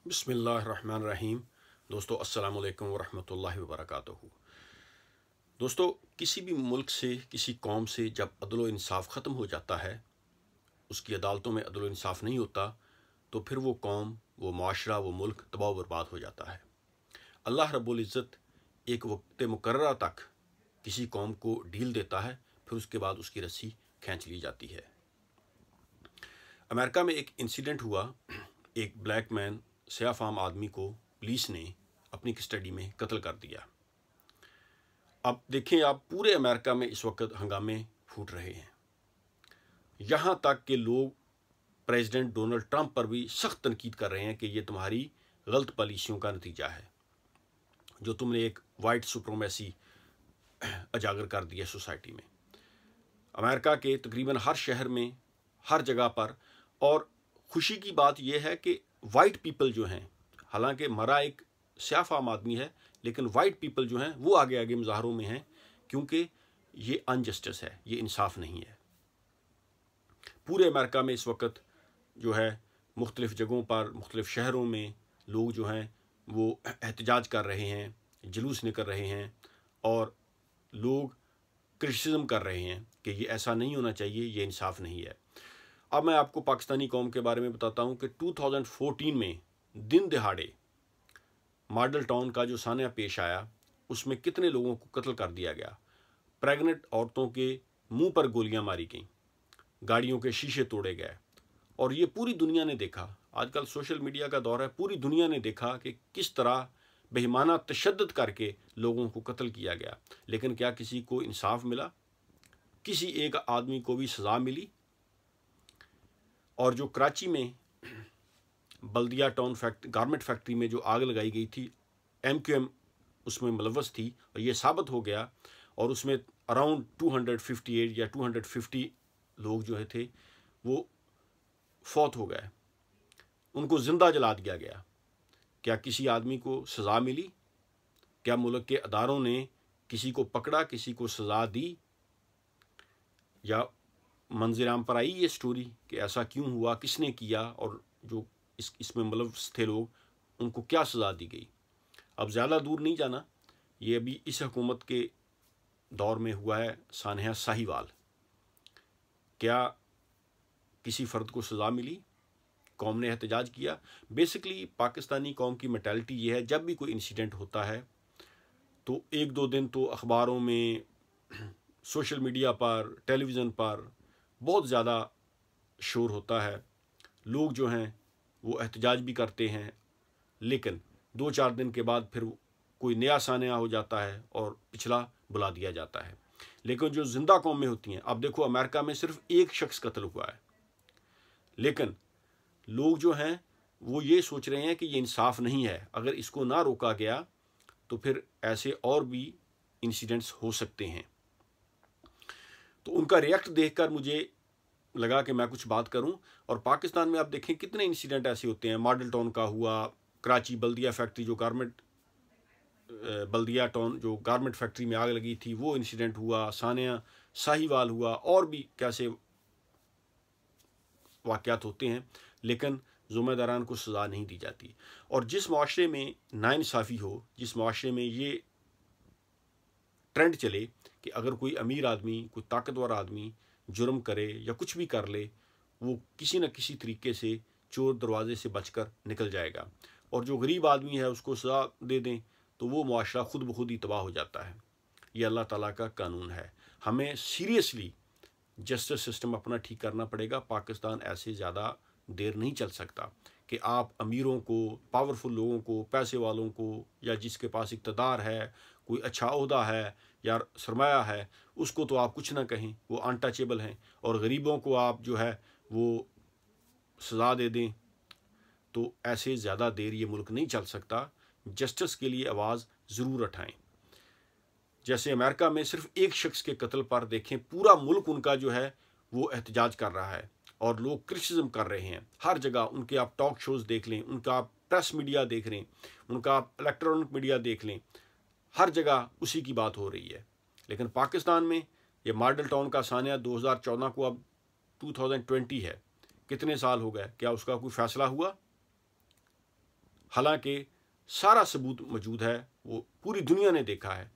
बिस्मिल्लाहिर्रहमानिर्रहीम। दोस्तों अस्सलाम वालेकुम वरहमतुल्लाहि वबरकातुहू। दोस्तों, किसी भी मुल्क से, किसी कौम से जब अदल व इंसाफ ख़त्म हो जाता है, उसकी अदालतों में अदल व इंसाफ नहीं होता, तो फिर वो कौम, वो माशरा, वो मुल्क तबाह बर्बाद हो जाता है। अल्लाह रब्बुल इज़्ज़त एक वक्त मुकर्ररा तक किसी कौम को ढील देता है, फिर उसके बाद उसकी रस्सी खींच ली जाती है। अमेरिका में एक इंसिडेंट हुआ। एक ब्लैक मैन, सयाफ़ाम आदमी को पुलिस ने अपनी कस्टडी में कत्ल कर दिया। अब देखें आप, पूरे अमेरिका में इस वक्त हंगामे फूट रहे हैं। यहाँ तक कि लोग प्रेसिडेंट डोनाल्ड ट्रंप पर भी सख्त तनकीद कर रहे हैं कि ये तुम्हारी गलत पॉलिसियों का नतीजा है, जो तुमने एक वाइट सुप्रीमेसी उजागर कर दिया सोसाइटी में। अमेरिका के तकरीबन हर शहर में, हर जगह पर, और खुशी की बात यह है कि वाइट पीपल जो हैं, हालांकि मरा एक सयाफ़ाम आदमी है, लेकिन वाइट पीपल जो हैं वो आगे आगे मुजाहरों में हैं, क्योंकि ये अनजस्टिस है, ये इंसाफ नहीं है। पूरे अमेरिका में इस वक्त जो है मुख्तलिफ़ जगहों पर, मुख्तलिफ़ शहरों में लोग जो हैं वो एहतजाज कर रहे हैं, जुलूस निकल रहे हैं, और लोग क्रिटिसिज्म कर रहे हैं कि ये ऐसा नहीं होना चाहिए, ये इंसाफ नहीं है। अब मैं आपको पाकिस्तानी कौम के बारे में बताता हूँ कि 2014 में दिन दिहाड़े मॉडल टाउन का जो सान्या पेश आया, उसमें कितने लोगों को कत्ल कर दिया गया। प्रेग्नेंट औरतों के मुंह पर गोलियां मारी गईं, गाड़ियों के शीशे तोड़े गए, और ये पूरी दुनिया ने देखा। आजकल सोशल मीडिया का दौर है, पूरी दुनिया ने देखा कि किस तरह बेईमाना तशद्दुद करके लोगों को कत्ल किया गया। लेकिन क्या किसी को इंसाफ मिला? किसी एक आदमी को भी सज़ा मिली? और जो कराची में बल्दिया टाउन गारमेंट फैक्ट्री में जो आग लगाई गई थी, MQM उसमें मुलव्वस थी, और ये साबित हो गया, और उसमें अराउंड 258 या 250 लोग जो थे वो फौत हो गए, उनको ज़िंदा जला दिया गया। क्या किसी आदमी को सज़ा मिली? क्या मुल्क के अदारों ने किसी को पकड़ा, किसी को सज़ा दी? या मंज़िर आम पर आई ये स्टोरी कि ऐसा क्यों हुआ, किसने किया, और जो इसमें मुलव्वस थे लोग, उनको क्या सज़ा दी गई? अब ज़्यादा दूर नहीं जाना, ये अभी इस हुकूमत के दौर में हुआ है। सानया साहिवाल, क्या किसी फ़र्द को सज़ा मिली? कौम ने एहतजाज किया। बेसिकली पाकिस्तानी कौम की मेंटालिटी ये है, जब भी कोई इंसिडेंट होता है तो एक दो दिन तो अखबारों में, सोशल मीडिया पर, टेलीविज़न पर बहुत ज़्यादा शोर होता है, लोग जो हैं वो एहतजाज भी करते हैं, लेकिन 2-4 दिन के बाद फिर कोई नया सान्या हो जाता है और पिछला बुला दिया जाता है। लेकिन जो ज़िंदा कौमें होती हैं, अब देखो अमेरिका में सिर्फ एक शख्स कत्ल हुआ है, लेकिन लोग जो हैं वो ये सोच रहे हैं कि ये इंसाफ नहीं है, अगर इसको ना रोका गया तो फिर ऐसे और भी इंसिडेंट्स हो सकते हैं। तो उनका रिएक्ट देखकर मुझे लगा कि मैं कुछ बात करूं। और पाकिस्तान में आप देखें कितने इंसिडेंट ऐसे होते हैं। मॉडल टाउन का हुआ, कराची बल्दिया फैक्ट्री जो बल्दिया टाउन जो गारमेंट फैक्ट्री में आग लगी थी, वो इंसिडेंट हुआ, सान्या साहिवाल हुआ, और भी कैसे वाक़यात होते हैं, लेकिन ज़िम्मेदारान को सज़ा नहीं दी जाती। और जिस माशरे में नाइंसाफ़ी हो, जिस माशरे में ये ट्रेंड चले कि अगर कोई अमीर आदमी, कोई ताकतवर आदमी जुर्म करे या कुछ भी कर ले, वो किसी न किसी तरीके से चोर दरवाजे से बचकर निकल जाएगा, और जो गरीब आदमी है उसको सज़ा दे दें तो वो मुआशरा खुद ब खुद ही तबाह हो जाता है। ये अल्लाह ताला का कानून है। हमें सीरियसली जस्टिस सिस्टम अपना ठीक करना पड़ेगा। पाकिस्तान ऐसे ज़्यादा देर नहीं चल सकता कि आप अमीरों को, पावरफुल लोगों को, पैसे वालों को, या जिसके पास इक़्तिदार है, कोई अच्छा ओहदा है या सरमाया है, उसको तो आप कुछ ना कहें, वो अनटचेबल हैं, और गरीबों को आप जो है वो सज़ा दे दें, तो ऐसे ज़्यादा देर ये मुल्क नहीं चल सकता। जस्टिस के लिए आवाज़ ज़रूर उठाएं। जैसे अमेरिका में सिर्फ एक शख्स के कत्ल पर देखें, पूरा मुल्क उनका जो है वो एहतजाज कर रहा है, और लोग क्रिटिसिज्म कर रहे हैं हर जगह। उनके आप टॉक शोज़ देख लें, उनका आप प्रेस मीडिया देख लें, उनका आप इलेक्ट्रॉनिक मीडिया देख लें, हर जगह उसी की बात हो रही है। लेकिन पाकिस्तान में ये मॉडल टाउन का सान्या 2014 को अब 2020 है, कितने साल हो गए, क्या उसका कोई फ़ैसला हुआ? حالانکہ سارا ثبوت موجود ہے، وہ پوری دنیا نے دیکھا ہے،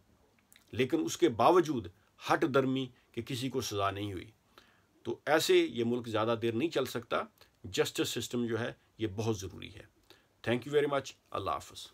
لیکن اس کے باوجود ہٹ درمی کہ کسی کو سزا نہیں ہوئی. تو ایسے یہ ملک زیادہ دیر نہیں چل سکتا. جسٹس سسٹم جو ہے یہ بہت ضروری ہے. Thank you very much. اللہ حافظ.